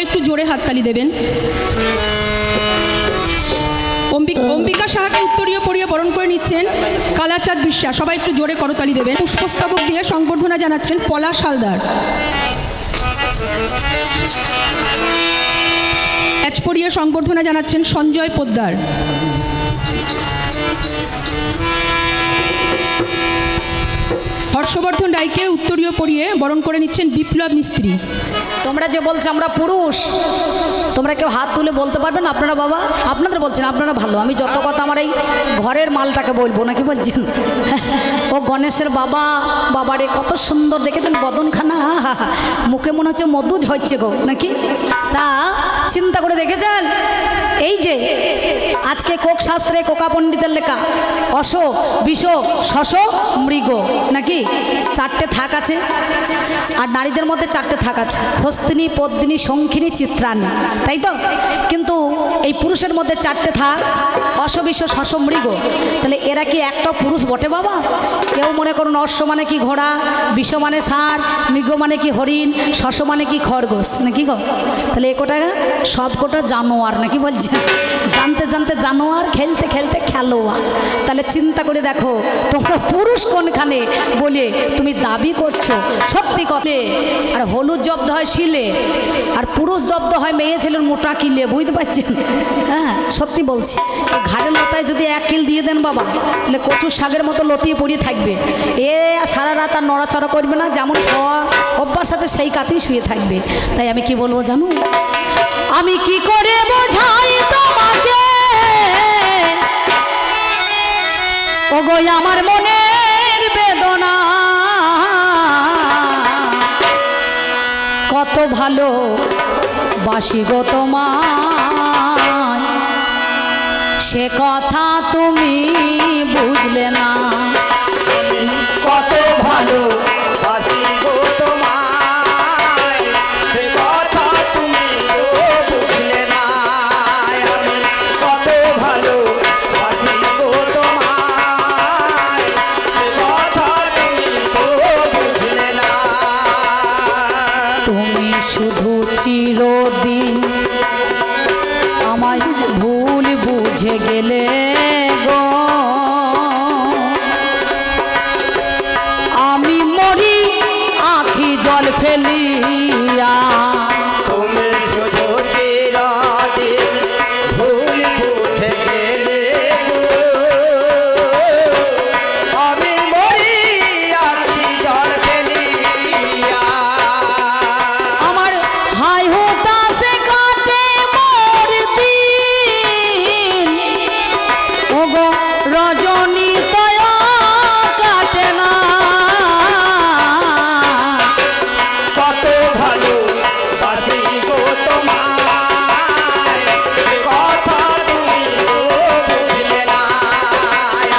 সবাই একটু জোরে হাততালি দেবেন। অম্বিকা সাহাকে উত্তরীয় পরিয়ে বরণ করে নিচ্ছেন কালাচাঁদ বিশ্বাস, সবাই একটু জোরে করতালি দেবেন। পুষ্পস্তবক দিয়ে সংবর্ধনা জানাচ্ছেন পলাশ হালদার। ব্যাচ পরিয়ে সংবর্ধনা জানাচ্ছেন সঞ্জয় পোদ্দার। হর্ষবর্ধন রায়কে উত্তরীয় পরিয়ে বরণ করে নিচ্ছেন বিপ্লব মিস্ত্রি। তোমরা যে বলছো আমরা পুরুষ, তোমরা কেউ হাত তুলে বলতে পারবেন আপনারা? বাবা আপনাদের বলছেন, আপনারা ভালো। আমি যত কথা আমার এই ঘরের মালটাকে বলবো নাকি বলছেন? ও গণেশের বাবা, বাবারে কত সুন্দর দেখেছেন বদনখানা, মুখে মনে হচ্ছে মধু ঝরছে গো নাকি? তা চিন্তা করে দেখেছেন এই যে আজকে কোক শাস্ত্রে কোকা পণ্ডিতের লেখা অশোক, বিশোক, শশক, মৃগ নাকি চারটে থাক আছে। আর নারীদের মধ্যে চারটে থাক আছে, হস্তিনী, পদ্মিনী, শঙ্খিনী, চিত্রাণী, তাই তো? কিন্তু এই পুরুষের মধ্যে চারটে থাক, অশ, বিশ, শশ, মৃগ। তাহলে এরা কি একটা পুরুষ বটে বাবা? কেউ মনে করুন অশ্ব মানে কি ঘোড়া, বিষ মানে ষাঁড়, মৃগ মানে কি হরিণ, শশ মানে কি খরগোশ নাকি গো? তাহলে এ কোটা সব কোটা জানোয়ার নাকি বলছে? জানতে জানতে জানোয়ার, খেলতে খেলতে খেলোয়াড়। তাহলে চিন্তা করে দেখো তোমরা পুরুষ কোনখানে বলে তুমি দাবি করছো। সত্যি কথা, আর হলুদ জব্দ হয় শিলে, আর পুরুষ জব্দ হয় মেয়ে ছেলের মোটা কিলে, বুঝতে পারছেন? হ্যাঁ সত্যি বলছি। ঘাড়ের লতায় যদি এক কিল দিয়ে দেন বাবা, তাহলে কচুর শাকের মতো লতিয়ে পড়িয়ে থাকবে। এ সারা রাত আর নড়াচড়া করবে না, যেমন অভ্যাস আছে সেই কাতেই শুয়ে থাকবে। তাই আমি কি বলবো জানো? আমি কি করে বোঝাই তোমাকে ওগো আমার মনের বেদনা, কত ভালো বাসি গো তোমায়, সে কথা তুমি বুঝলে না। কত ভালো বাসি গো তোমায়, সে কথা তুমি তো বুঝলে না। আমি কত ভালো বাসি গো তোমায়, সে কথা তুমি তো বুঝলে না। তুমি শুধু চিরদিন আমায় ভুল বুঝে গেলে গো, আমি মরি আঁখি জল ফেলিয়া। তুমি শুধু চিরদিন ভুল বুঝে গেলে গো, আমি মরি আঁখি জল ফেলিয়া। আমার হাই হতাশে কাটে মোর দিন, ওগো রজনী তয়া কাটে না। কত ভালো বাসি গো তোমায়, সে কথা তুমি তো বুঝলে না।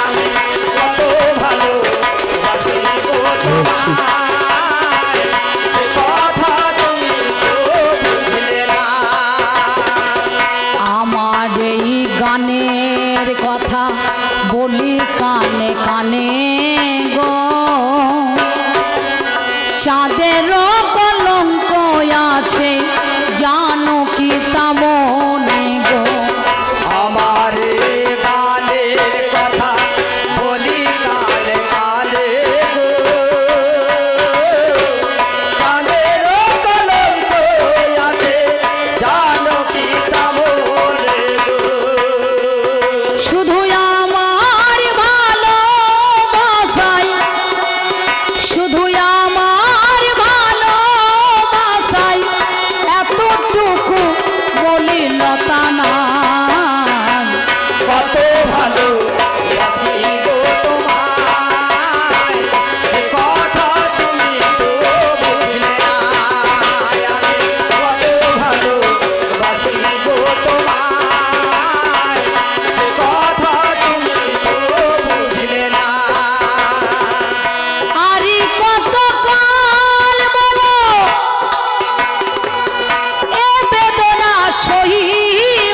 আমি কত ভালো বাসি গো তোমায়, সে কথা তুমি তো বুঝলে না। আমার এই গানের কথা বলি কানে কানে গো, চাঁদের কলঙ্ক আছে জানো কি তা মনে গো। আমার গানের কথা বলি কানে কানে গো, চাঁদের কলঙ্ক আছে জানো কি তা মনে গো। শুধু আমার ভালোবাসাই, শুধু আমার ভালোবাসাই এতটুকু বলিল তা না। কত ভালো বাসি গো তোমায়, সে কথা তুমি তো বুঝলে না। আমি কত ভালো বাসি গো তোমায়, সে কথা তুমি তো বুঝলে না। আরি কত কাল বলো এ বেদনা সহিব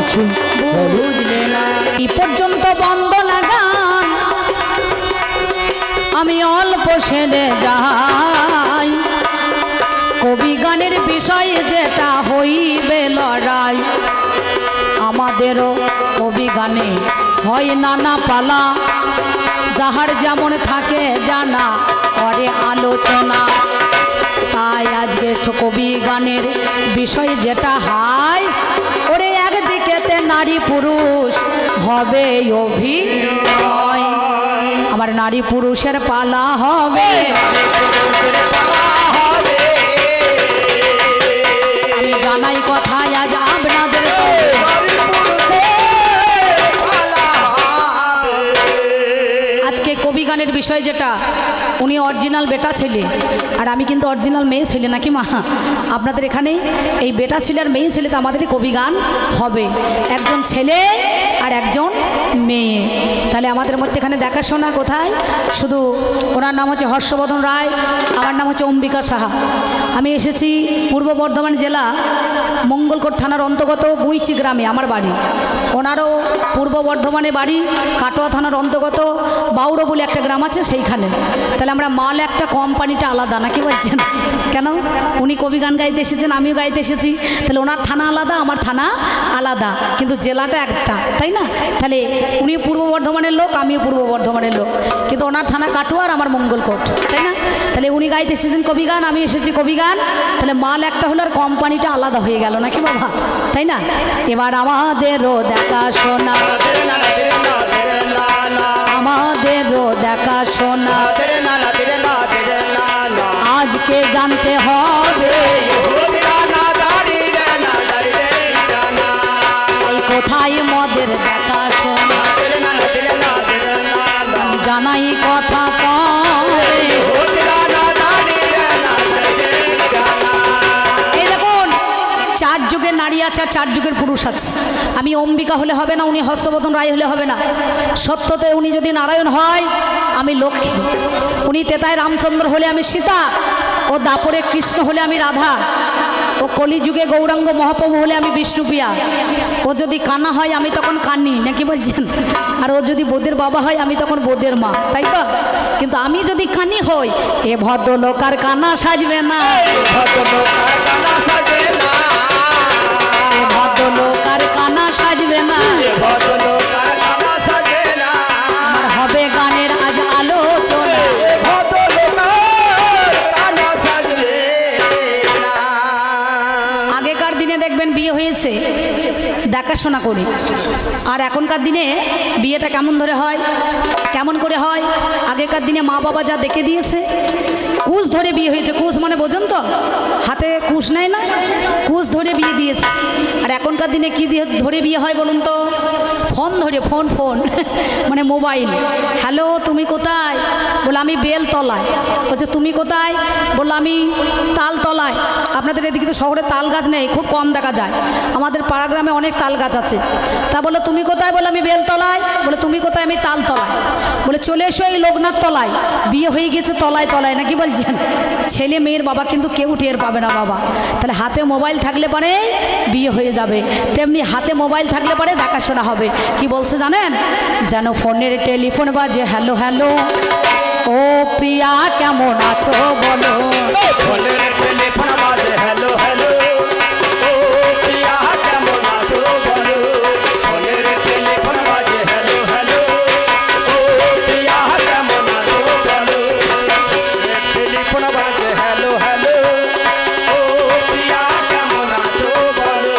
কিছু বুঝলে না। এই পর্যন্ত বন্দনা গান আমি অল্প সেরে যাই, কবি গানের বিষয়ে যেটা হইবে লড়াই। আমাদেরও কবি গানে হয় নানা পালা, যাহার যেমন থাকে জানা করে আলোচনা। তাই আজকে কবি গানের বিষয় যেটা হয়, ওরে একদিকেতে নারী পুরুষ হবে অভিনয়, আমার নারী পুরুষের পালা হবে। আমি জানাই কথায় আজ আপনাদের আজকে কবি গানের বিষয় যেটা, উনি অরিজিনাল বেটা ছেলে আর আমি কিন্তু অরিজিনাল মেয়ে ছেলে, নাকি মা? আপনাদের এখানে এই বেটা ছেলে আর মেয়ে ছেলে তো আমাদেরই কবি গান হবে, একজন ছেলে আর একজন মেয়ে। তাহলে আমাদের মধ্যে এখানে দেখাশোনা কোথায়? শুধু ওনার নাম হচ্ছে হর্ষবর্ধন রায়, আমার নাম হচ্ছে অম্বিকা সাহা। আমি এসেছি পূর্ব বর্ধমান জেলা মঙ্গলকোট থানার অন্তর্গত বুইচি গ্রামে আমার বাড়ি, ওনারও পূর্ব বর্ধমানে বাড়ি, কাটোয়া থানার অন্তর্গত বাউড়ো বলে একটা গ্রাম আছে সেইখানে। তাহলে আমরা মাল একটা কোম্পানিটা আলাদা, নাকি বলছেন? কেন? উনি কবি গান গাইতে এসেছেন, আমিও গাইতে এসেছি, তাহলে ওনার থানা আলাদা, আমার থানা আলাদা, কিন্তু জেলাটা একটা, তাই না? তাহলে উনি পূর্ব বর্ধমানের লোক, আমিও পূর্ব বর্ধমানের লোক, কিন্তু ওনার থানা কাটোয়া আর আমার মঙ্গলকোট, তাই না? তাহলে উনি গাইতে এসেছেন কবি গান, আমি এসেছি কবি গান, তাহলে মাল একটা হলো আর কোম্পানিটা আলাদা হয়ে গেল, নাকি বাবা? তাই না? এবার আমাদেরও দেখাশোনা, আমাদেরও দেখাশোনা আজকে জানতে হবে, এই কোথায় মদের দেখাশোনা জানাই কথা পরে। এই দেখুন, 4 যুগের নারী আছে আর 4 যুগের পুরুষ আছে। আমি অম্বিকা হলে হবে না, উনি হর্ষবর্ধন রায় হলে হবে না। সত্যতে উনি যদি নারায়ণ হয়, আমি লক্ষ্মী। উনি তেতায় রামচন্দ্র হলে আমি সীতা, ও দাপরে কৃষ্ণ হলে আমি রাধা, ও কলিযুগে গৌরাঙ্গ মহাপ্রভু হলে আমি বিষ্ণুপ্রিয়া। ও যদি কানা হয় আমি তখন কান্নি, নাকি বলছেন? আর ও যদি বোদের বাবা হয় আমি তখন বোদের মা, তাই তো? কিন্তু আমি যদি কানি হই, এ ভদ্রলোক আর কানা সাজবে না, ভদ্রলোক আর কানা সাজবে না, আমার হবে গানের আজ আলোচনা। আগেকার দিনে দেখবেন বিয়ে হয়েছে দেখাশোনা করে, আর এখনকার দিনে বিয়েটা কেমন ধরে হয়, কেমন করে হয়? আগেকার দিনে মা বাবা যা দেখে দিয়েছে, কুশ ধরে বিয়ে হয়েছে। কুশ মানে বোঝেন তো? হাতে কুশ নেয় না, কুশ ধরে বিয়ে দিয়েছে। আর এখনকার দিনে কি দিয়ে ধরে বিয়ে হয় বলুন তো? ফোন ধরে, ফোন ফোন মানে মোবাইল। হ্যালো, তুমি কোথায়? বলে আমি বেলতলায়। বলছে তুমি কোথায়? বললো আমি তালতলায়। আপনাদের এদিকে তো শহরে তাল গাছ নেই, খুব কম দেখা যায়, আমাদের পাড়া গ্রামে অনেক তাল গাছ আছে। তা বললো তুমি কোথায়? বলে আমি বেলতলায়। বলে তুমি কোথায়? আমি তালতলায়। বলে চলে এসো এই লোকনাথ তলায়। বিয়ে হয়ে গেছে তলায় তলায়, নাকি বলছেন? ছেলে মেয়ের বাবা কিন্তু কেউ টের পাবে না বাবা। তাহলে হাতে মোবাইল থাকলে পরে বিয়ে হয়ে যাবে, তেমনি হাতে মোবাইল থাকলে পরে দেখাশোনা হবে। কি বলছে জানেন? যেন ফোনের টেলিফোন বাজে, হ্যালো হ্যালো, ও প্রিয়া কেমন আছো বলো, ফোনের টেলিফোন বাজে, হ্যালো হ্যালো, ও প্রিয়া কেমন আছো বলো, ফোনের টেলিফোন বাজে, হ্যালো হ্যালো, ও প্রিয়া কেমন আছো বলো, টেলিফোন বাজে, হ্যালো হ্যালো, ও প্রিয়া কেমন আছো বলো।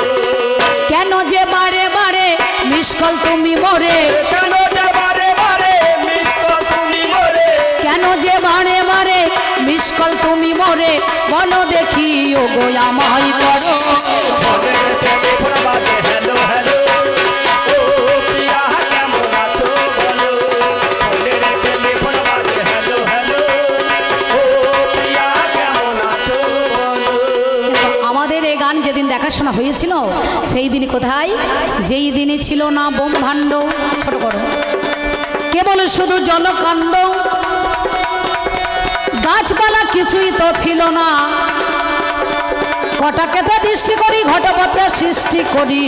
কেন যে বারে বারে মিস কল তুমি মোরে, কেন যে বারে বারে মিস কল তুমি মোরে, কেন যে বারে বারে মিস কল তুমি মোরে, বলো দেখি ও গো আমায় করো। ফোনের টেলিফোন বাজে, হ্যালো হ্যালো, ও প্রিয়া কেমন আছো বলো, ফোনের টেলিফোন বাজে, হ্যালো হ্যালো, ও প্রিয়া কেমন আছো বলো। আমাদের এই গান যেদিন দেখাশোনা হয়েছিল সেই দিনই কোথায়? যেই দিনই ছিল না ব্রহ্মাণ্ড, ছোট করো, কেবল শুধু জলকাণ্ড, গাছপালা কিছুই তো ছিল না, কটাকেতে দৃষ্টি করি ঘটপত্র সৃষ্টি করি,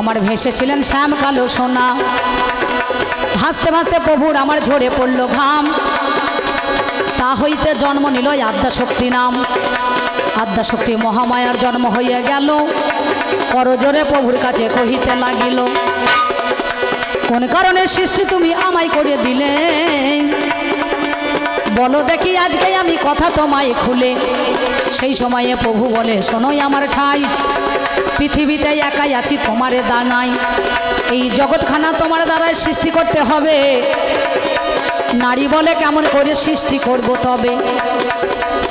আমার ভেসেছিলেন শ্যাম কালো সোনা। ভাসতে ভাসতে প্রভুর আমার ঝরে পড়ল ঘাম, তা হইতে জন্ম নিল আদ্যাশক্তি নাম। আদ্যাশক্তি মহামায়ার জন্ম হইয়া গেল, করজোরে প্রভুর কাছে কহিতে লাগিল, কোন কারণে সৃষ্টি তুমি আমায় করে দিলে, বলো দেখি আজকে আমি কথা তোমায় খুলে। সেই সময়ে প্রভু বলে, শোনোই আমার ঠাই, পৃথিবীতে একাই আছি তোমারে দানাই। এই জগৎখানা তোমার দ্বারাই সৃষ্টি করতে হবে। নারী বলে কেমন করে সৃষ্টি করব তবে,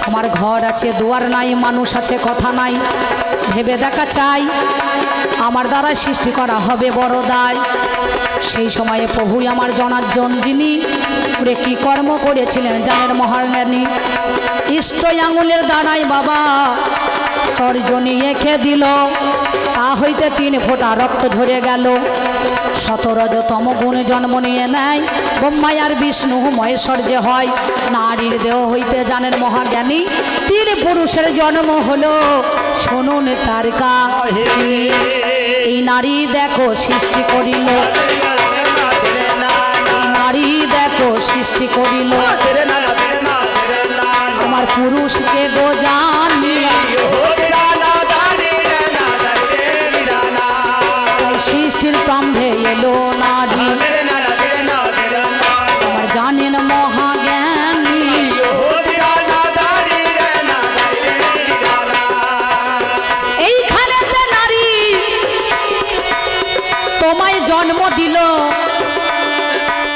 আমার ঘর আছে দুয়ার নাই, মানুষ আছে কথা নাই, ভেবে দেখা চাই আমার দ্বারা সৃষ্টি করা হবে বড় দায়। সেই সময়ে প্রভুই আমার জনার্দন যিনি করে কি কর্ম করেছিলেন জানেন মহাজ্ঞানী। ইষ্ট আঙুলের দানাই বাবা তর্জনী এঁকে দিল, তা হইতে 3 ফোঁটা রক্ত ঝরে গেল। 17তম গুণে জন্ম নিয়ে নেয় ব্রহ্মা আর বিষ্ণু মহেশ্বর যে হয়। নারীর দেহ হইতে জানেন মহাজ্ঞানী 3 পুরুষের জন্ম হলো, শুনুন তার কাহিনী। এই নারী দেখো সৃষ্টি করিল, নারী দেখো সৃষ্টি করিল, আমার পুরুষকে গো জানি সৃষ্টির প্রাম্ভে এলো নারী, আমার জানেন মহাজ্ঞানী। এইখানেতে নারী তোমায় জন্ম দিল,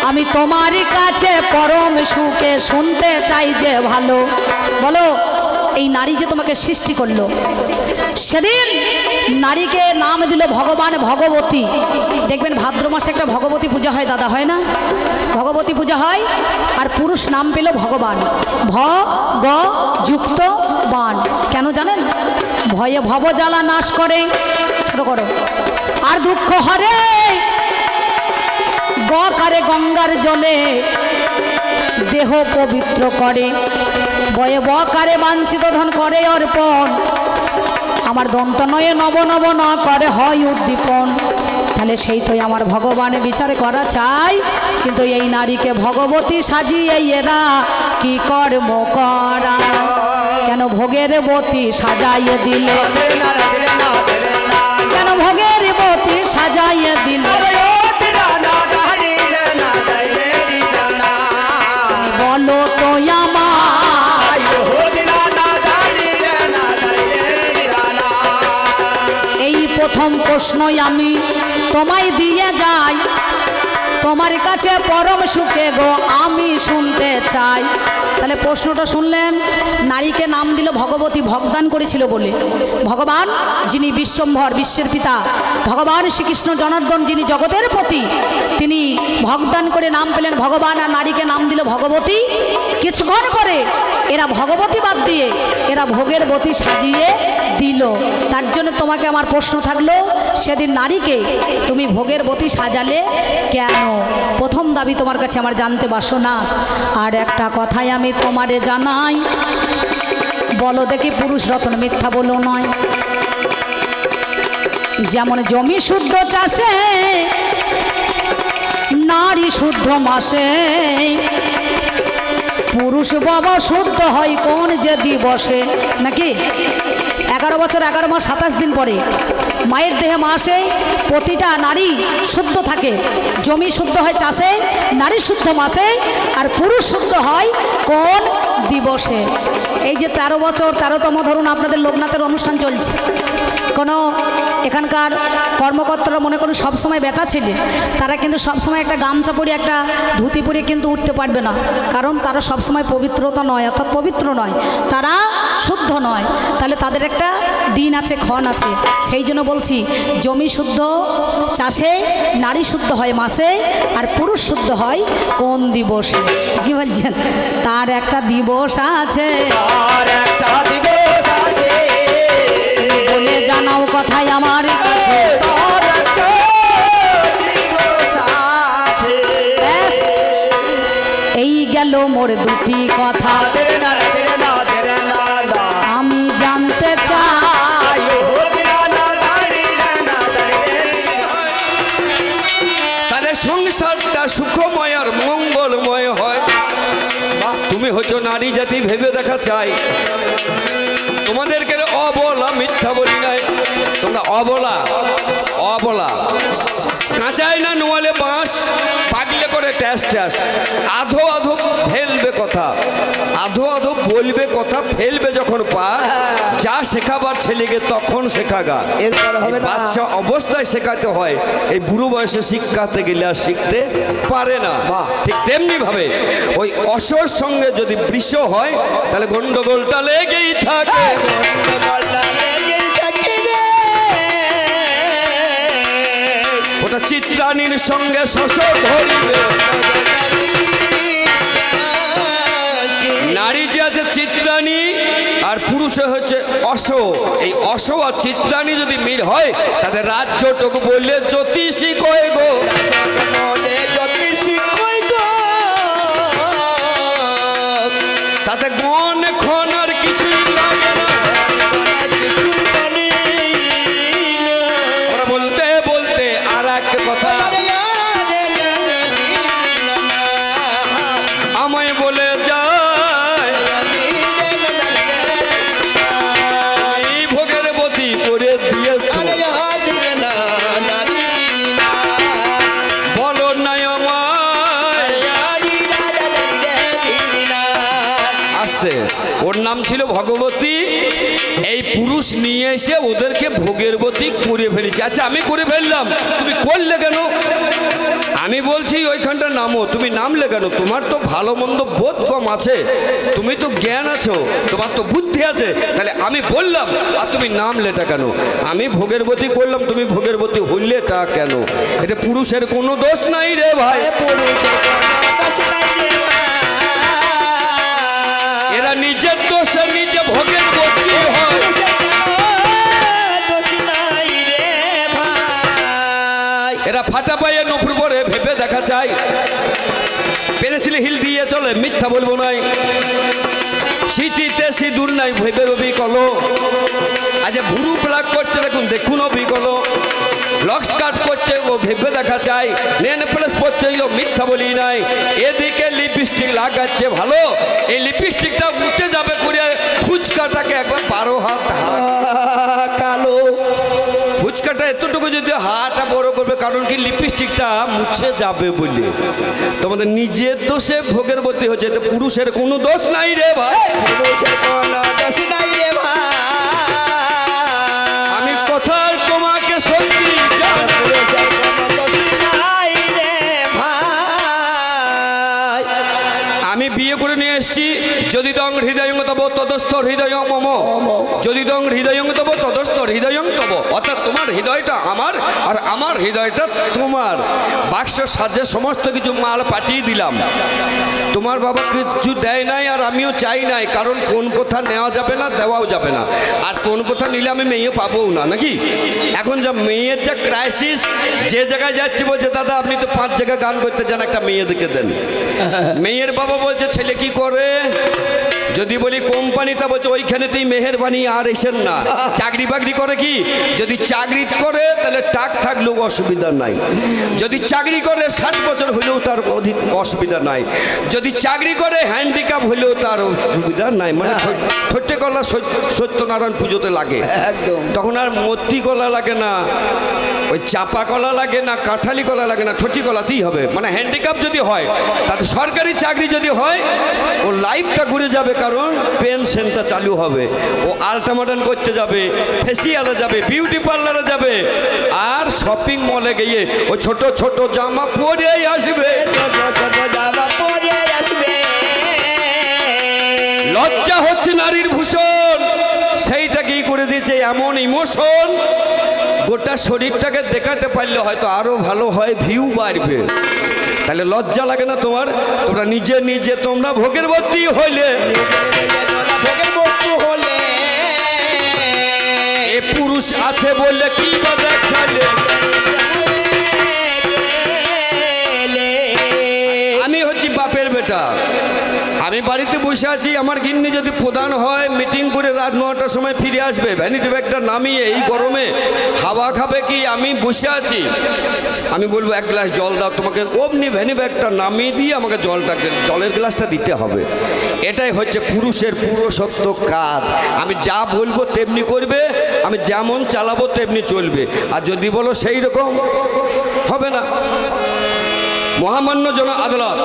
আমি তোমার কাছে পরম সুখে শুনতে চাই যে ভালো। বলো এই নারী যে তোমাকে সৃষ্টি করলো, সেদিন নারীকে নাম দিল ভগবান ভগবতী। দেখবেন ভাদ্র মাসে একটা ভগবতী পূজা হয় দাদা, হয় না? ভগবতী পূজা হয়, আর পুরুষ নাম পেল ভগবান, ভ গ যুক্ত বান। কেন জানেন? ভয়ে ভবজ্বালা নাশ করে, ছোট করো, আর দুঃখ হরে গ কারে গঙ্গার জলে দেহ পবিত্র করে, বয়ে ব কারে বাঞ্ছিত ধন করে অর্পণ, আমার দন্ত নয়ে নব নব ন করে হয় উদ্দীপন। তাহলে সেই তো আমার ভগবানে বিচার করা চাই, কিন্তু এই নারীকে ভগবতী সাজিয়ে এরা কি কর্ম করা, কেন ভোগের বতী সাজাইয়ে দিলে, কেন ভোগের বতী সাজাইয়ে দিলে, বলো তো আমার। এই প্রথম প্রশ্নই আমি তোমায় দিয়ে যাই, তোমার কাছে পরম সুখে গো আমি শুনতে চাই। তাহলে প্রশ্নটা শুনলেন, নারীকে নাম দিল ভগবতী, ভগদান করেছিল বলে। ভগবান যিনি বিশ্বম্ভর, বিশ্বের পিতা, ভগবান শ্রীকৃষ্ণ জনার্দন যিনি জগতের পতি, তিনি ভগদান করে নাম পেলেন ভগবান, আর নারীকে নাম দিল ভগবতী। কিছুক্ষণ পরে এরা ভগবতী বাদ দিয়ে এরা ভোগের বতী সাজিয়ে দিল। তার জন্য তোমাকে আমার প্রশ্ন থাকলো, সেদিন নারীকে তুমি ভোগের বতী সাজালে কেন? প্রথম দাবি তোমার কাছে আমার জানতে বাসনা। আর একটা কথাই আমি তোমারে জানাই, বলো দেখি পুরুষ রতন মিথ্যা বলো নয়। যেমন জমি শুদ্ধ চাষে নারী শুদ্ধ মাসে, পুরুষ বাবা শুদ্ধ হয় কোন যে দিবসে, নাকি? 11 বছর 11 মাস 27 দিন পরে মায়ের দেহে মাসে প্রতিটা নারী শুদ্ধ থাকে। জমি শুদ্ধ হয় চাষে, নারী শুদ্ধ মাসে, আর পুরুষ শুদ্ধ হয় কোন দিবসে? এই যে 13 বছর 13তম ধরুন আপনাদের লোকনাথের অনুষ্ঠান চলছে, কোনো এখানকার কর্মকর্তারা মনে করুন সবসময় বেটা ছেলে, তারা কিন্তু সবসময় একটা গামছা পরে একটা ধুতি পরে কিন্তু উঠতে পারবে না, কারণ তারা সবসময় পবিত্রতা নয়, অর্থাৎ পবিত্র নয়, তারা শুদ্ধ নয়। তাহলে তাদের একটা দিন আছে, ক্ষণ আছে। সেই জন্য বলছি, জমি শুদ্ধ চাষে, নারী শুদ্ধ হয় মাসে, আর পুরুষ শুদ্ধ হয় কোন দিবসে? কি বলছেন? তার একটা দিবস আছে, বলে জানাও কথাই আমার কাছে। ব্যাস, এই গেল মোর দুটি কথা, আমি জানতে চাই সংসারটা সুখময় আর মঙ্গলময় হয়। তুমি হচ্ছে নারী জাতি ভেবে দেখা চাই, তোমাদেরকে অবলা মিথ্যা বলি নাই, তোমরা অবলা অবলা। কাঁচাই না নোয়ালে বাঁশ, পাগলে করে ট্যাস ট্যাস, আধো আধো ফেলবে কথা, আধো আধো বলবে কথা, ফেলবে যখন পা, যা শেখাবার ছেলেকে তখন শেখাগা। এরপর হবে না। বাচ্চা অবস্থায় শেখাতে হয়, এই বুড়ো বয়সে শিক্ষাতে গেলে আর শিখতে পারে না। ঠিক তেমনি ভাবে ওই অসর সঙ্গে যদি বৃষ হয় তাহলে গন্ডগোলটা লেগেই থাকে। ওটা চিত্রাণীর সঙ্গে শশর ধরিবে। নারী যে আছে চিত্রাণী আর পুরুষে হচ্ছে অশ, এই অশ আর চিত্রাণী যদি মিল হয় তাদের রাজ্যটুকু বললে জ্যোতিষী কয় গো, তাতে গণ খন আর কিছুই লাগে না। ওরা বলতে বলতে আর এক কথা আমায় বলে যায়, এই ভোগের বতী করে দিয়েছ, বলো নাই আমায়। আসতে ওর নাম ছিল ভগবতী, এই পুরুষ নিয়ে এসে ওদেরকে ভোগের বতী করে ফেলেছে। আচ্ছা আমি করে ফেললাম, তুমি করলে কেন? আমি বলছি ওইখানটা নামো, তুমি নামলে কেন? তোমার তো ভালো মন্দ বোধ কম আছে, তুমি তো জ্ঞান আছো, তোমার তো বুদ্ধি আছে, তাহলে আমি বললাম আর তুমি নামলেটা কেন? আমি ভোগের বতী করলাম, তুমি ভোগের বতী হইলেটা কেন? এটা পুরুষের কোনো দোষ নাই রে ভাই, এরা নিজের দোষে নিজে ভোগের বতী হয়। এরা ফাটা পায়ে নপুর পরে ভেবে দেখা চাই, পেরেছিলে হিল দিয়ে চলে, মিথ্যা বলবো নাই, সিটিতে সিঁদুর নাই ভেবে রবি কলো। আজ ভুরু প্লাক করছে দেখুন, দেখুন অবি কলো, লক্স কাট করছে ও ভেবে দেখা চাই, নেন প্লাস পড়ছে মিথ্যা বলি নাই। এদিকে লিপস্টিক লাগাচ্ছে ভালো, এই লিপস্টিকটা উঠে যাবে করে ফুচকাটাকে একবার 12 হাত কালো ফুচকাটা এতটুকু যদি হাতটা বড় করবে, কারণ কি লিপস্টিকটা মুছে যাবে বলে। তোমাদের নিজের দোষে ভোগের বতী হচ্ছে, এতে পুরুষের কোনো দোষ নাই রে ভাই। আমি কথা তোমাকে সত্যি আমি বিয়ে করে নিয়ে এসেছি, যদি দং হৃদয়ং তব তদস্থ হৃদয়ং মম, যদি দং হৃদয়ং তব তদস্থ হৃদয়ং তব, অর্থাৎ তোমার হৃদয়টা আমার আর আমার হৃদয়টা তোমার। বাক্স সাজে সমস্ত কিছু মাল পাঠিয়ে দিলাম, তোমার বাবা কিছু দেয় নাই আর আমিও চাই নাই, কারণ কোন প্রথা নেওয়া যাবে না, দেওয়াও যাবে না, আর কোন প্রথা নিলে আমি মেয়ে পাবোও না, নাকি? এখন যা মেয়ের যা ক্রাইসিস, যে জায়গায় যাচ্ছি বলছে দাদা আপনি তো 5 জায়গায় গান করতে যান, একটা মেয়ে দেখে দেন। মেয়ের বাবা বলছে ছেলে কি করে? যদি বলি কোম্পানিতে, বলছে ওইখানে তুই মেহেরবানি আর এসেন না। চাকরি বাকরি করে কি? যদি চাকরি করে তাহলে টাক থাকলেও অসুবিধা নাই, যদি চাকরি করে 60 বছর হলেও তার অধিক অসুবিধা নাই, যদি চাকরি করে হ্যান্ডিক্যাপ হলেও তার অসুবিধা নাই। মানে ঠোঁটে গলা সত্যনারায়ণ পুজোতে লাগে, একদম। তখন আর মূর্তি গলা লাগে না, ওই চাপা কলা লাগে না, কাঁঠালি কলা লাগে না, ঠোঁটি কলাতেই হবে। মানে হ্যান্ডিক্যাপ যদি হয়, তাতে সরকারি চাকরি যদি হয়, ও লাইফটা ঘুরে যাবে, কারণ পেনশনটা চালু হবে, ও আল্ট্রামডার্ন করতে যাবে, ফেসিয়ালে যাবে, বিউটি পার্লারে যাবে, আর শপিং মলে গিয়ে ও ছোট ছোট জামা পরেই আসবে। লজ্জা হচ্ছে নারীর ভূষণ, সেইটাকেই করে দিয়েছে এমন ইমোশন, গোটা শরীরটাকে দেখাতে পারলে হয়তো আরো ভালো হয়, ভিউ বাড়বে। তাহলে লজ্জা লাগে না তোমার? তোমরা নিজে নিজে তোমরা ভোগের বতী হইলে, এ পুরুষ আছে বললে কি বা দেখালে। আমি হচ্ছি বাপের বেটা, আমি বাড়িতে বসে বসে আছি, আমার গিন্নি যদি প্রধান হয় মিটিং করে রাত 9টার সময় ফিরে আসবে, ভ্যানিটি ব্যাগটা নামিয়ে এই গরমে হাওয়া খাবে কি? আমি বসে আছি, আমি বলবো এক গ্লাস জল দাও, তোমাকে অমনি ভ্যানি ব্যাগটা নামিয়ে দিয়ে আমাকে জলের গ্লাসটা দিতে হবে। এটাই হচ্ছে পুরুষের পুরুষত্ব কাজ। আমি যা বলবো তেমনি করবে, আমি যেমন চালাবো তেমনি চলবে। আর যদি বলো সেই রকম হবে না। মহামান্য জন আদালত,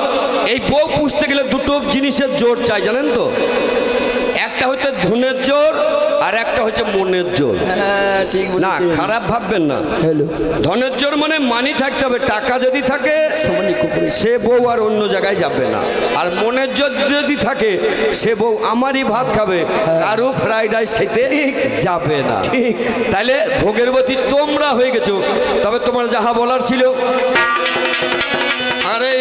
এই বউ পুষতে গেলে দুটো জিনিসের জোর চাই, জানেন তো? একটা হচ্ছে ধনের জোর আর একটা হচ্ছে মনের জোর। হ্যাঁ ঠিক না, বলেছেন। খারাপ ভাববেন না। হ্যালো ধনের জোর মানে মানি থাকতে হবে, টাকা যদি থাকে সে বউ আর অন্য জায়গায় যাবে না। আর মনের জোর যদি থাকে সে বউ আমারই ভাত খাবে, কারো ফ্রাইড রাইস খেতে যাবে না। তাইলে ভোগের বতী তোমরা হয়ে গেছো। তবে তোমার যাহা বলার ছিল, আরে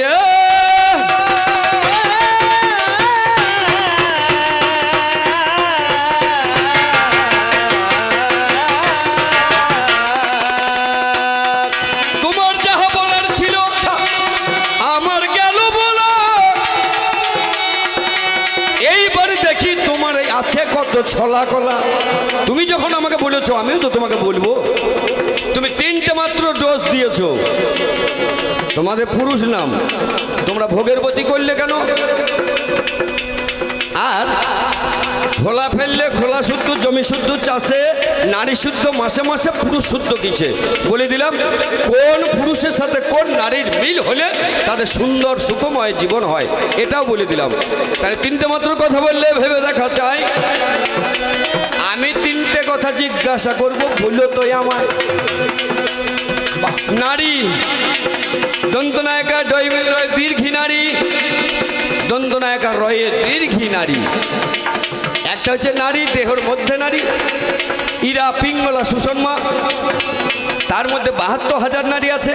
তোমার যাহা বলার ছিল আমার গেল বলা। এইবার দেখি তোমার এই আছে কত ছলা কলা। তুমি যখন আমাকে বলেছো আমিও তো তোমাকে বলবো। তুমি 3টে মাত্র ডোজ দিয়েছো, তোমাদের পুরুষ নাম, তোমরা ভোগের বতী করলে কেন? আর খোলা ফেললে খোলা শুদ্ধ, জমি শুদ্ধ, চাষে নারী শুদ্ধ, মাসে মাসে পুরুষ শুদ্ধ কিছে বলে দিলাম। কোন পুরুষের সাথে কোন নারীর মিল হলে তাদের সুন্দর সুখময় জীবন হয় এটাও বলে দিলাম। তাহলে 3টে মাত্র কথা বললে ভেবে দেখা চাই। আমি 3টে কথা জিজ্ঞাসা করব, বললো তো আমায়। নারী দন্তনায়িকা ডয়মেল রয় দীর্ঘী নারী, দন্তনায়িকা রয়ে দীর্ঘী নারী। একটা হচ্ছে নারী দেহর মধ্যে নারী, ইরা পিঙ্গলা সুষমা, তার মধ্যে 72,000 নারী আছে।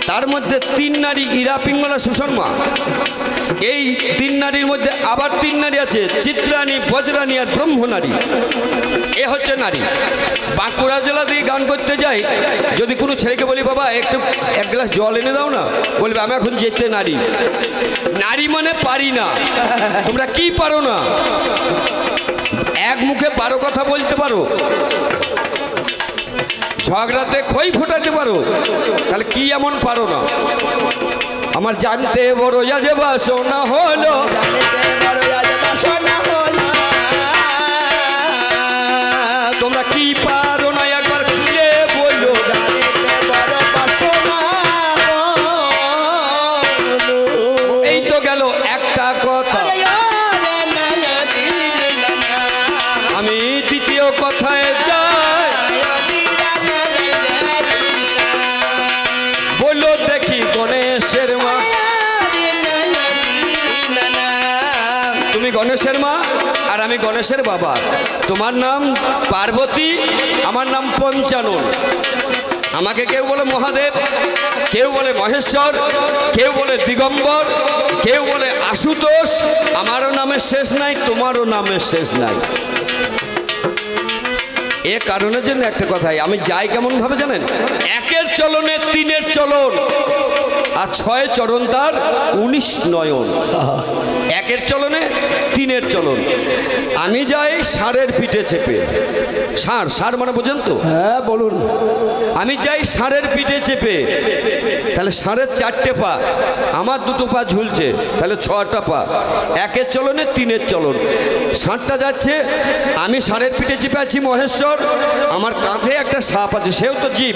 তার মধ্যে 3 নারী ইরা পিঙ্গলা সুষমা। এই 3 নারীর মধ্যে আবার 3 নারী আছে, চিত্রাণী, বজ্রাণী আর ব্রহ্মনারী। এ হচ্ছে নারী। বাঁকুড়া জেলা দিয়ে গান করতে যাই, যদি কোনো ছেলেকে বলি বাবা একটু 1 গ্লাস জল এনে দাও না, বলবে আমি এখন যেতে নারী। নারী মানে পারি না। তোমরা কি পারো না? এক মুখে 12 কথা বলতে পারো, ঝগড়াতে খই ফোটাতে পারো, তাহলে কি এমন পারো না? আমার জানতে বড় আজে বাসনা হলো, তোমরা কি পারো না একবার খুলে বলো। এই তো গেল একটা কথা। আমি দ্বিতীয় কথায় যাই, বললো দেখি গণেশের মা। তুমি গণেশের মা আর আমি গণেশের বাবা। তোমার নাম পার্বতী, আমার নাম পঞ্চানন। আমাকে কেউ বলে মহাদেব, কেউ বলে মহেশ্বর, কেউ বলে দিগম্বর, কেউ বলে আশুতোষ। আমারও নামের শেষ নাই, তোমারও নামের শেষ নাই। এ কারণের জন্য একটা কথাই, আমি যাই কেমন ভাবে জানেন? 1-এর চলনে 3-এর চলন, আর 6 চরণ তার 19 নয়ন। 1-এর চলনে 3-এর চলন। আমি যাই ষাঁড়ের পিঠে চেপে। ষাঁড় মানে বোঝেন তো? হ্যাঁ বলুন। আমি যাই ষাঁড়ের পিঠে চেপে, তাহলে ষাঁড়ের 4টে পা, আমার 2টো পা ঝুলছে, তাহলে 6টা পা। 1-এর চলনে 3-এর চলন। ষাঁড়টা যাচ্ছে, আমি ষাঁড়ের পিঠে চেপে আছি মহেশ্বর, আমার কাঁধে একটা সাপ আছে, সেও তো জীব।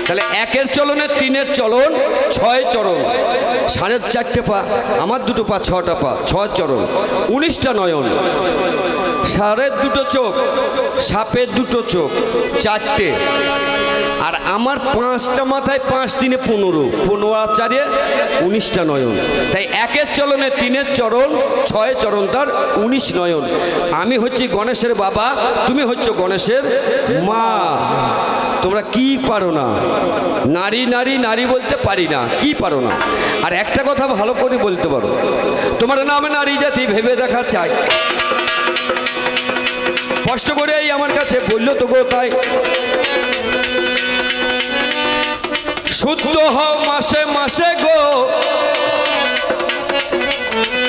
তাহলে 1-এর চলনে 3-এর চলন, 6 চরণ। ষাঁড়ের 4টে পা, আমার 2টো পা, 6টা পা, 6 চরণ, 19টা নয়ন। ষাঁড়ের 2টো চোখ, সাপের 2টো চোখ, 4টে। আর আমার 5টা মাথায়, 5 3 15, 15 আর 4 19টা নয়ন। তাই 1-এর চলনে 3-এর চরণ, 6 চরণ তার 19 নয়ন। আমি হচ্ছি গণেশের বাবা, তুমি হচ্ছ গণেশের মা। তোমরা কি পারো না? নারী নারী নারী বলতে পারি না, কি পারো না? আর একটা কথা ভালো করে বলতে পারো, তোমার নামে নারী জাতি ভেবে দেখা চাই। কষ্ট করে এই আমার কাছে বললো তো গো তাই। শুদ্ধ হও মাসে মাসে গো,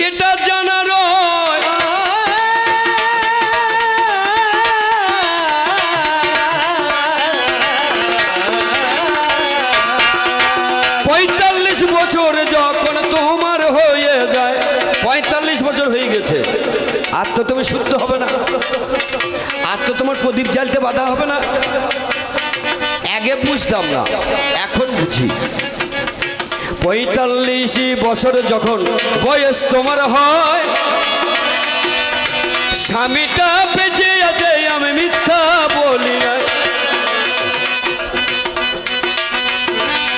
এ বছর যখন তোমার হয়ে যায়, 45 বছর হয়ে গেছে, আর তো তুমি শুদ্ধ হবে না, আর তো তোমার প্রদীপ জ্বালতে বাধা হবে না। আগে বুঝতাম না, এখন বুঝি। 45 বছর যখন বয়স তোমার হয়, স্বামীটা বেঁচে আছে, আমি মিথ্যা বলি না।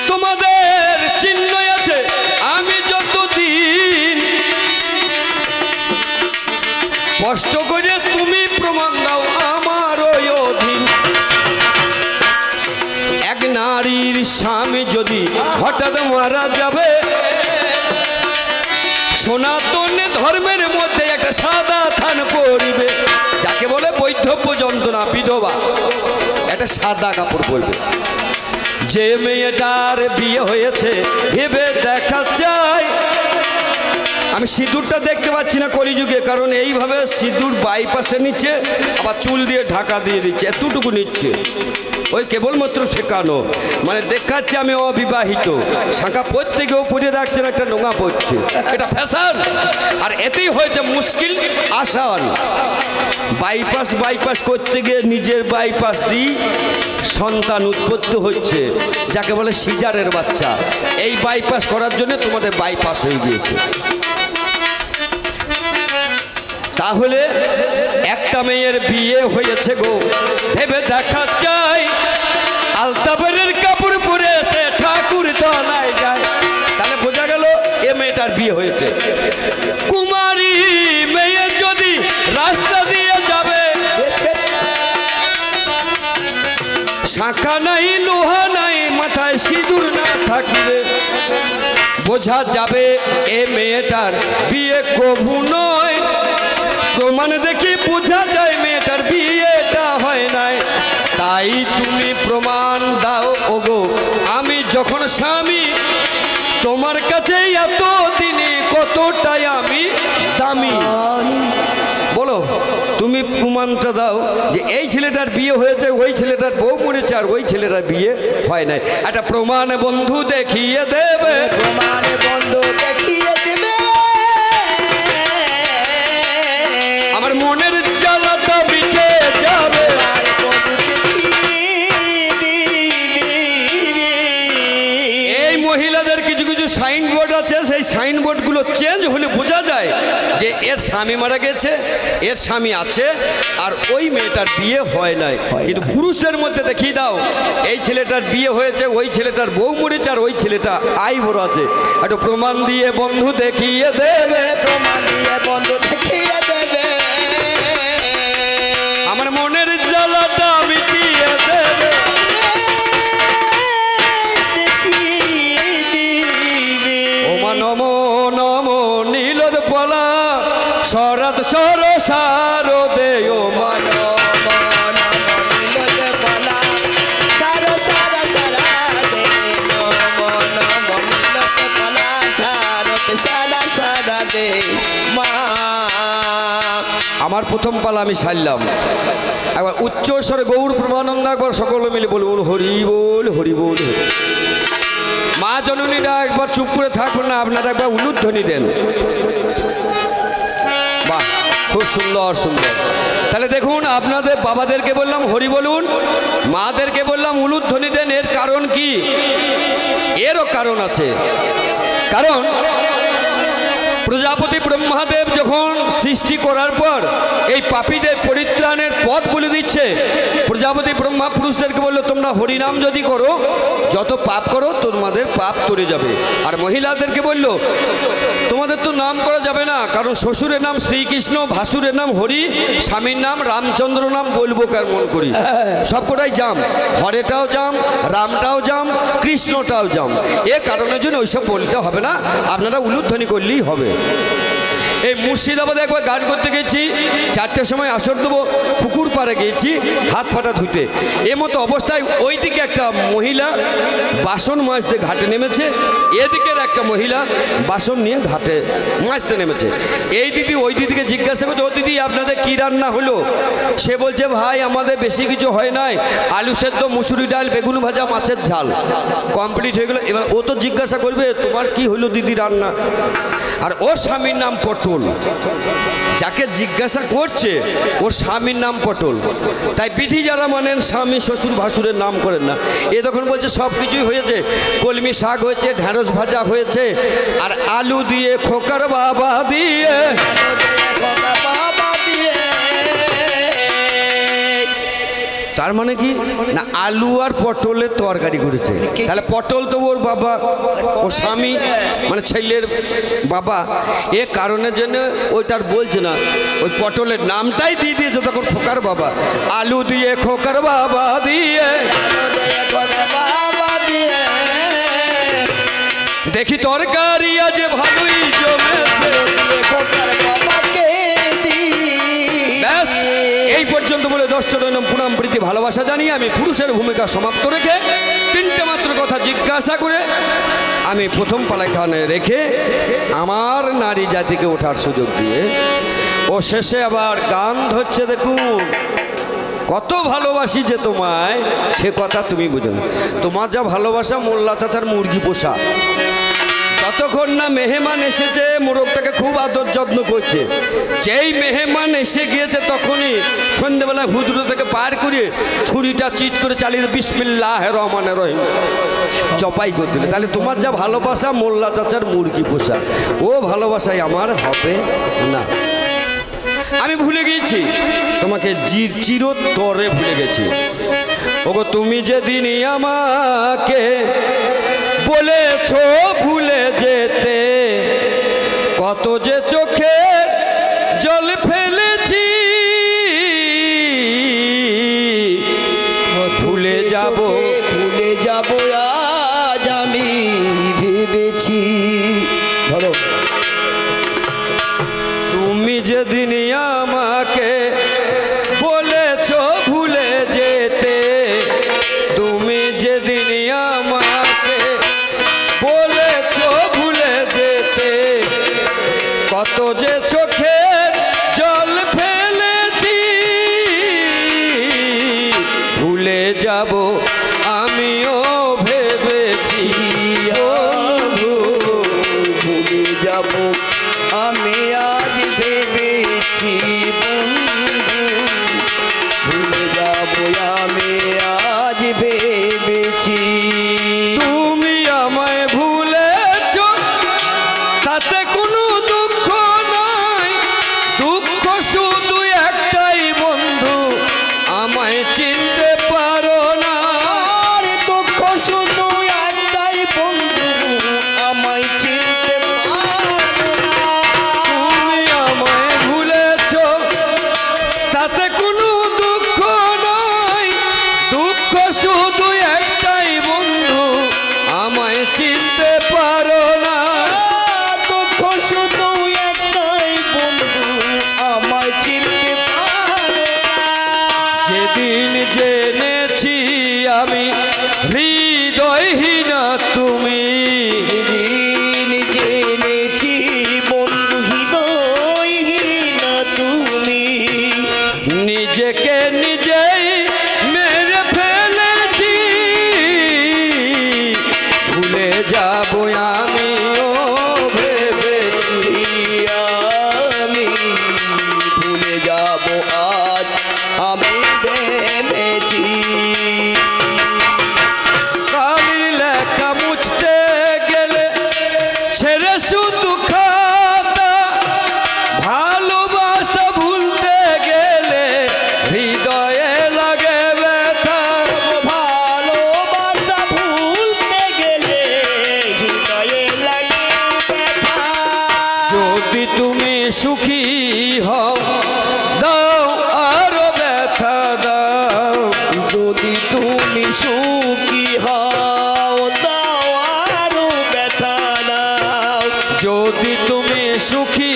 তোমাদের চিহ্ন আছে, আমি যতদিন কষ্ট করে তুমি প্রমাণ দাও আমার ওই অধীন। এক নারীর স্বামী যদি হঠাৎ মারা যাবে, সনাতন ধর্মের মধ্যে একটা সাদা থান পরিবে, যাকে বলে বৈধব্য যন্ত্রণা, বিধবা, একটা সাদা কাপড় পরবে। যে মেয়েটার বিয়ে হয়েছে ভেবে দেখা চাই। আমি সিঁদুরটা দেখতে পাচ্ছি না কলিযুগে, কারণ এইভাবে সিঁদুর বাইপাসে নিচ্ছে, আবার চুল দিয়ে ঢাকা দিয়ে দিচ্ছে, এতটুকু নিচ্ছে, ওই কেবলমাত্র শেখানো, মানে দেখাচ্ছে আমি অবিবাহিত। শাঁখা প্রত্যেকেও পরে রাখছেন, একটা নোঙা পড়ছে, এটা ফ্যাশন। আর এতেই হয়েছে মুশকিল আসান। বাইপাস করতে গিয়ে নিজের বাইপাস দিয়ে সন্তান উৎপত্তি হচ্ছে, যাকে বলে সিজারের বাচ্চা। এই বাইপাস করার জন্য তোমাদের বাইপাস হয়ে গিয়েছে। তাহলে একটা মেয়ের বিয়ে হয়েছে গো, ভেবে দেখা চাই। আলতাবারের কাপড় পরে এসে ঠাকুর তলায় যায়, তাহলে বোঝা গেল এ মেয়েটার বিয়ে হয়েছে। কুমারী মেয়ে যদি রাস্তা দিয়ে যাবে, শাঁখা নাই লোহা নাই, মাথায় সিঁদুর না থাকিবে, বোঝা যাবে এ মেয়েটার বিয়ে কবু নয়। প্রমাণ দেখি বোঝা যায় মেয়েটার বিয়েটা হয় নাই। তাই তুমি প্রমাণ দাও ওগো, আমি যখন স্বামী তোমার কাছে এত দিনে কতটাই আমি দামি। বলো, তুমি প্রমাণটা দাও যে এই ছেলেটার বিয়ে হয়েছে, ওই ছেলেটার বউ মরেছে, আর ওই ছেলেটার বিয়ে হয় নাই। একটা প্রমাণ বন্ধু দেখিয়ে দেবে, প্রমাণ বন্ধু দেখিয়ে দিবে। আমার মনের জ্বালাটা মিটে যাবে। এই মহিলাদের কিছু কিছু সাইনবোর্ড আছে, সেই সাইনবোর্ডগুলো চেঞ্জ হলে বোঝা যায় যে এর স্বামী মারা গেছে, এর স্বামী আছে, আর ওই মেয়েটার বিয়ে হয় নাই। কিন্তু পুরুষদের মধ্যে দেখিয়ে দাও এই ছেলেটার বিয়ে হয়েছে, ওই ছেলেটার বউ মরেছে, আর ওই ছেলেটা বড় আছে। একটু প্রমাণ দিয়ে বন্ধু দেখিয়ে দেবে, প্রমাণ দিয়ে বন্ধু দেখিয়ে দেবে। আমার মনের জ্বালাটা মিটিয়ে দেবে। ওমা নম নম নীলদ পলা শরৎ সর শারদে, ওমা নম নীলদ পলা সারা সারা সারা দে, নম নম নীলদ পলা সারতে সারা সারা দে মা। আমার প্রথম পালা আমি সারলাম। একবার উচ্চ স্বরে গৌর প্রভানন্দ, একবার সকলে মিলে বলুন হরি বল, হরি বল, হরি। মা জননীরা একবার চুপ করে থাকবেন না, আপনারা একবার উলুধ্বনি দেন। বাহ, খুব সুন্দর সুন্দর। তাহলে দেখুন, আপনাদের বাবাদেরকে বললাম হরি বলুন, মাদেরকে বললাম উলুধ্বনি দেন। এর কারণ কি? এরও কারণ আছে। কারণ প্রজাপতি ব্রহ্মাদেব যখন সৃষ্টি করার পর এই পাপীদের পরিত্রাণের পথ বলে দিচ্ছে, প্রজাপতি ব্রহ্মা পুরুষদেরকে বললো তোমরা হরিনাম যদি করো, যত পাপ করো তোমাদের পাপ তরে যাবে। আর মহিলাদেরকে বললো তোমাদের তো নাম করা যাবে না, কারণ শ্বশুরের নাম শ্রীকৃষ্ণ, ভাসুরের নাম হরি, স্বামীর নাম রামচন্দ্র, নাম বলবো কার মন করি, সবকটাই জাম, হরেটাও জাম, রামটাও জাম, কৃষ্ণটাও জাম। এ কারণের জন্য ওইসব বলতে হবে না, আপনারা উলুধ্বনি করলেই হবে। এই মুর্শিদাবাদে একবার গান করতে গেছি, 4টের সময় আসর দেবো, পুকুর পাড়ে গিয়েছি হাত পাটা ধুতে। মতো অবস্থায় ওইদিকে একটা মহিলা বাসন মাজতে ঘাটে নেমেছে, এদিকের একটা মহিলা বাসন নিয়ে ঘাটে মাজতে নেমেছে। এই দিদি ওই দিদিকে জিজ্ঞাসা করছে, ও দিদি আপনাদের কী রান্না হলো? সে বলছে, ভাই আমাদের বেশি কিছু হয় নাই, আলু সেদ্ধ, মুসুরি ডাল, বেগুন ভাজা, মাছের ঝাল, কমপ্লিট হয়ে গেলো। এবার ও তো জিজ্ঞাসা করবে, তোমার কি হলো দিদি রান্না? আর ওর স্বামীর নাম পটল। যাকে জিজ্ঞাসা করছে ওর স্বামীর নাম পটল। তাই বিধি যারা মানেন স্বামী শ্বশুর ভাসুরের নাম করেন না। এ তখন বলছে সব কিছুই হয়েছে, কলমি শাক হয়েছে, ঢ্যাঁড়স ভাজা হয়েছে, আর আলু দিয়ে খোকার বাবা দিয়ে তার মানে কি না, আলু আর পটলের তরকারি করেছে। তাহলে পটল তো ওর বাবা, ওর স্বামী মানে ছেলের বাবা। এ কারণের জন্য ওইটার বলছে না, ওই পটলের নামটাই দিয়ে দিয়েছে তখন খোকার বাবা। আলু দিয়ে খোকার বাবা দিয়ে দেখি তরকারি আজ ভালোই জমেছে। ব্যাস এই পর্যন্ত বলে 10 জনের প্রণাম প্রীতি ভালোবাসা জানিয়ে আমি পুরুষের ভূমিকা সমাপ্ত রেখে 3টে মাত্র কথা জিজ্ঞাসা করে আমি প্রথম পালাখানে রেখে আমার নারী জাতিকে ওঠার সুযোগ দিয়ে ও শেষে আবার গান ধরছে। দেখুন কত ভালোবাসি যে তোমায়, সে কথা তুমি বুঝো না। তোমার যা ভালোবাসা মোল্লা চাচার মুরগি পোষা। যতক্ষণ না মেহমান এসেছে মোরগটাকে খুব আদর যত্ন করছে। যেই মেহমান এসে গিয়েছে তখনই সন্ধ্যেবেলায় হুজুর থেকে পার করে ছুরিটা চিৎ করে চালিয়ে বিসমিল্লাহির রহমানির রহিম চপাই করে দিলে। তাহলে তোমার যা ভালোবাসা মোল্লা চাচার মুরগি পোষা, ও ভালোবাসাই আমার হবে না। আমি ভুলে গিয়েছি তোমাকে, চিরতরে ভুলে গেছি। ওগো তুমি যেদিনই আমাকে বলেছ ভুলে যেতে, কত যে চোখে জল ফেলেছি, ভুলে যাব আজ আমি ভেবেছি। ধরো তুমি যেদিন আমাকে বলেছ ভুলে যেতে, তুমি যেদিন আমাকে বলেছ ভুলে যেতে, কত যে চোখে জল ফেলেছি, ভুলে যাব আমিও ভেবেছি। ভুলে যাব আমি আজ ভেবেছি, ভুলে যাব আমি আজ ভেবেছি। তুমি আমায় ভুলেছ তাতে কোনো দুঃখ নাই, দুঃখ শুধু একটাই বন্ধু আমায় চিনতে পারো না। দুঃখ শুধু একটাই বন্ধু আমায় চিনতে পারো না। তুমি আমায় ভুলেছ তাতে কোনো দুঃখ নাই, দুঃখ শুধু একটাই বন্ধু আমায় চিনতে পারো না। দুঃখ শুধু একটাই বন্ধু আমায় চিনতে পারো না। যেদিন জেনেছি আমি হৃদয়হীনা তুমি, যেদিন জেনেছি বন্ধু হৃদয়হীনা তুমি, নিজেকে নিজেই মেরে ফেলেছি, ভুলে যাব আমিও ভেবেছি। আমি ভুলে যাব আজ আমি ভেবেছি। কালির লেখা মুছতে গেলে ছেড়ে শুধু খাতা, ভালোবাসা ভুলতে গেলে হৃদয়ে লাগে ব্যথা, ভালোবাসা ভুলতে গেলে হৃদয়ে লাগে ব্যথা। যদি তুমি সুখী হও দাও আরো ব্যথা দাও, যদি তুমি সুখী হও দাও আরো ব্যথা দাও, যদি তুমি সুখী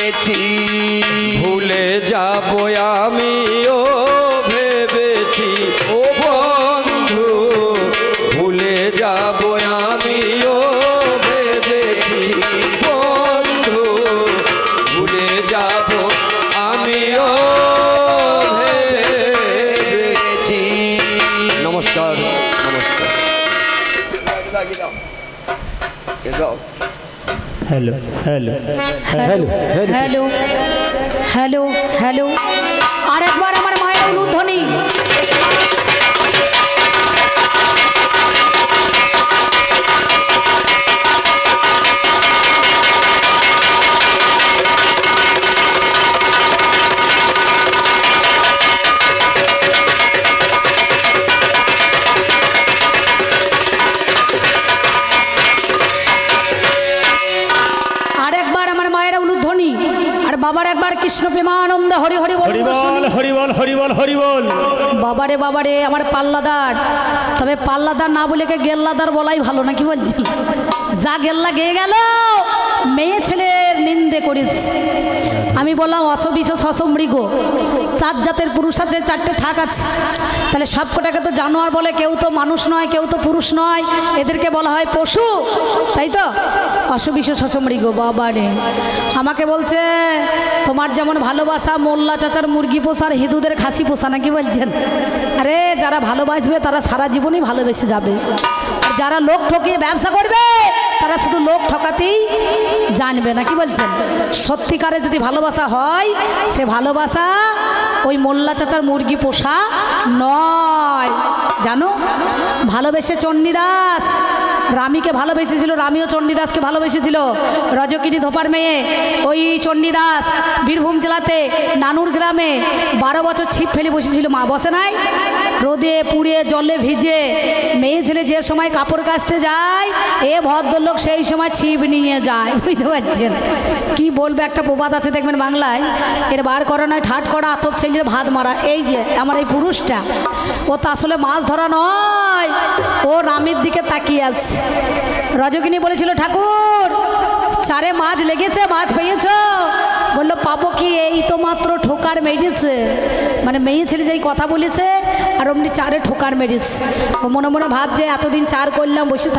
ভেবেছি ভুলে যাব আমিও ভেবেছি ও বন্ধু, ভুলে যাব আমিও ভেবেছি বন্ধু, ভুলে যাব আমিও ভেবেছি। নমস্কার নমস্কার। Hello hello hello hello hello hello আরেকবার আমার মায়ের উলুধ্বনি। আরেকবার আমার মায়ের উলুধ্বনি। আর বাবার একবার কৃষ্ণ প্রেমানন্দ হরি হরি বল। হরিবল হরিবল হরিবল হরিবল। বাবারে বাবারে আমার পাল্লাদার, তবে পাল্লাদার না বলে গেল্লাদার বলাই ভালো, নাকি বলছি? যা গেল্লা গেয়ে গেল, মেয়ে ছেলের নিন্দে করেছে। আমি বললাম অসবিষ শশমৃগ, 4 জাতের পুরুষ আছে, 4টে থাক আছে, তাহলে সবকটাকে তো জানোয়ার বলে, কেউ তো মানুষ নয়, কেউ তো পুরুষ নয়, এদেরকে বলা হয় পশু, তাই তো? অসবিষ শশমৃগ। বাবা রে, আমাকে বলছে তোমার যেমন ভালোবাসা মোল্লা চাচার মুরগি পোষার হিন্দুদের খাসি পোষা, নাকি বলছেন? আরে যারা ভালোবাসবে তারা সারা জীবনই ভালোবেসে যাবে, আর যারা লোক ঠকিয়ে ব্যবসা করবে তারা শুধু লোক ঠকাতেই জানবে, নাকি বলছেন? সত্যিকারে যদি ভালোবাসা হয়, সে ভালোবাসা ওই মোল্লা চাচার মুরগি পোষা নয়, জানো? ভালোবেসে চণ্ডীদাস রামীকে ভালোবেসেছিল, রামীও চণ্ডীদাসকে ভালোবেসেছিল। রজকিনী ধোপার মেয়ে ওই চণ্ডীদাস বীরভূম জেলাতে নানুর গ্রামে 12 বছর ছিপ ফেলে বসেছিল। মা বসে নাই, রোদে পুড়ে জলে ভিজে। মেয়ে ছেলে যে সময় কাপড় কাচতে যায়, এ ভদ্রলোক সেই সময় ছিপ নিয়ে যায়, বুঝতে পারছেন? কি বলবে, একটা প্রবাদ আছে দেখবেন বাংলায়, এর বার করা নয় ঠাট করা, আতপ ছেলে ভাত মারা। এই যে আমার এই পুরুষটা, ও তো আসলে মাছ ধরা নয়, ও রামের দিকে তাকিয়ে আছে। রজকিনী বলেছিল, ঠাকুর 4 মাছ লেগেছে, মাছ পেয়েছ? বললো পাবো কি, এই তো মাত্র ঠোকার মেরেছে। মানে মেয়ে ছেলে যেই কথা বলেছে আর অমনি 4 ঠোকার মেরেছে। ও মনে মনে ভাবছে এতদিন 4 করলাম, বসে